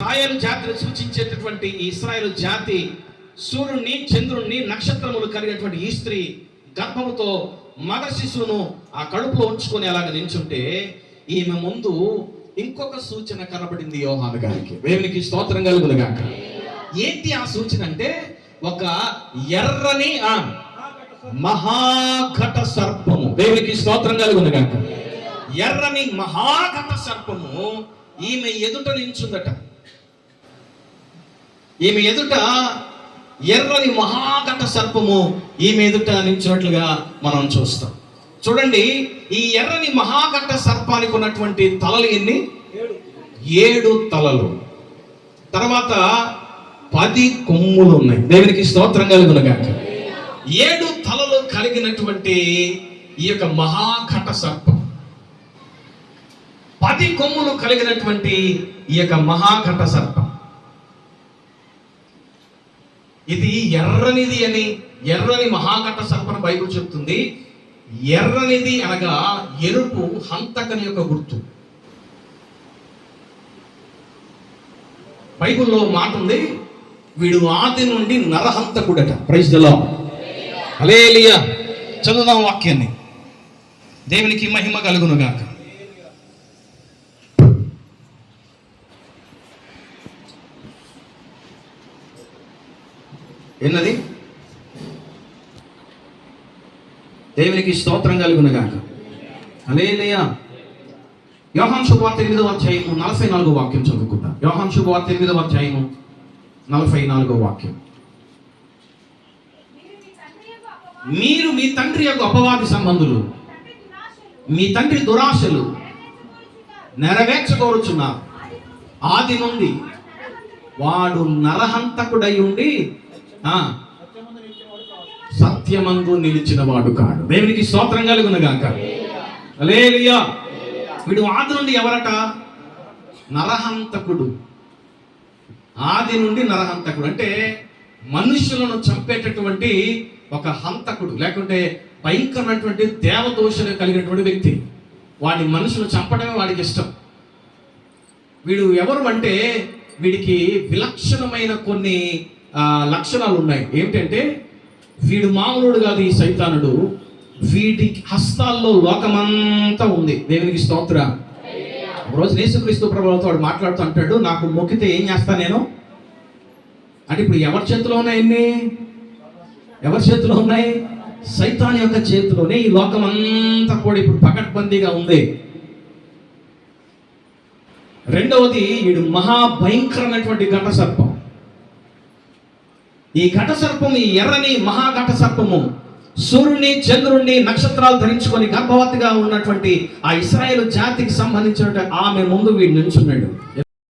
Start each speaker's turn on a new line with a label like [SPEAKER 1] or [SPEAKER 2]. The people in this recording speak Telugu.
[SPEAKER 1] ఇశ్రాయేలు జాతిని సూచించేటటువంటి ఈ ఇశ్రాయేలు జాతి సూర్యుడిని, చంద్రుణ్ణి, నక్షత్రములు కలిగినటువంటి ఈ స్త్రీ గర్భముతో మగ శిశువును ఆ కడుపులో ఉంచుకొని అలాగ నించుంటే ఈమె ముందు ఇంకొక సూచన కనబడింది యోహాను గారికి. దేవునికి స్తోత్రం కలుగును గాక. ఏంటి ఆ సూచన అంటే, ఒక ఎర్రని మహాఘట సర్పము. దేవునికి స్తోత్రం కలుగును గాక. ఎర్రని మహాఘట సర్పము ఈమె ఎదుట నించుందట. ఈమె ఎదుట ఎర్రని మహాఘట సర్పము ఈమె ఎదుట నించున్నట్లుగా మనం చూస్తాం. చూడండి, ఈ ఎర్రని మహాఘట సర్పానికి ఉన్నటువంటి తలలు ఎన్ని? 7 తలలు. తర్వాత 10 కొమ్ములు ఉన్నాయి. దేవునికి స్తోత్రం కలుగును గాక. 7 తలలు కలిగినటువంటి ఈ యొక్క మహాఘట సర్పం, 10 కొమ్ములు కలిగినటువంటి ఈ యొక్క మహాఘట సర్పం, ఇది ఎర్రనిది అని, ఎర్రని మహాఘట సర్పం బైబిల్ చెప్తుంది. ఎర్రనిది అనగా ఎరుపు హంతకని యొక్క గుర్తు. బైబిల్లో మాట ఉంది, వీడు ఆది నుండి నరహంతకుడట. ప్రైజ్ ది లార్డ్, హల్లెలూయా. చదువుదాం వాక్యాన్ని. దేవునికి మహిమ కలుగును గాక. ఎన్నది? దేవునికి స్తోత్రం కలుగును గాక. హల్లెలూయా. యోహాను శుభవార్త 8వ అధ్యాయము 44వ వాక్యం చదువుకుందాం. యోహాను శుభవార్త 8వ అధ్యాయము 44వ వాక్యం. మీరు మీ తండ్రి యొక్క అపవాది సంబంధులు, మీ తండ్రి దురాశలు నెరవేర్చుకోరుచున్నారు. ఆది నుండి వాడు నరహంతకుడై ఉండి సత్యమందు నిలిచిన వాడు కాడు. దేవునికి స్తోత్రం కలుగును గాక. హల్లెలూయా. వీడు ఆది నుండి ఎవరట? నరహంతకుడు. ఆది నుండి నరహంతకుడు అంటే మనుషులను చంపేటటువంటి ఒక హంతకుడు, లేకుంటే భయంకరమైనటువంటి దేవదోషణ కలిగినటువంటి వ్యక్తి. వాడి మనుషులు చంపడమే వాడికి ఇష్టం. వీడు ఎవరు అంటే, వీడికి విలక్షణమైన కొన్ని లక్షణాలు ఉన్నాయి. ఏమిటంటే, వీడు మామూలుడు కాదు. ఈ సైతానుడు, వీడి హస్తాల్లో లోకమంతా ఉంది. దేవునికి స్తోత్రం. రోజు యేసుక్రీస్తు ప్రభువుతో వాడు మాట్లాడుతూ అంటాడు, నాకు మొక్కితే ఏం చేస్తా నేను అంటే. ఇప్పుడు ఎవరి చేతిలో ఉన్నాయన్ని? ఎవరి చేతిలో ఉన్నాయి? సైతాన్ యొక్క చేతిలోనే ఈ లోకమంతా కూడా ఇప్పుడు పకడ్బందీగా ఉంది. రెండవది, వీడు మహాభయంకరమైనటువంటి ఘట సర్పం. ఈ ఘట సర్పం, ఈ ఎర్రని మహాఘట సర్పము సూర్యుని, చంద్రుణ్ణి, నక్షత్రాలు ధరించుకొని గర్భవతిగా ఉన్నటువంటి ఆ ఇశ్రాయేలు జాతికి సంబంధించిన ఆమె ముందు వీడు నిల్చున్నాడు.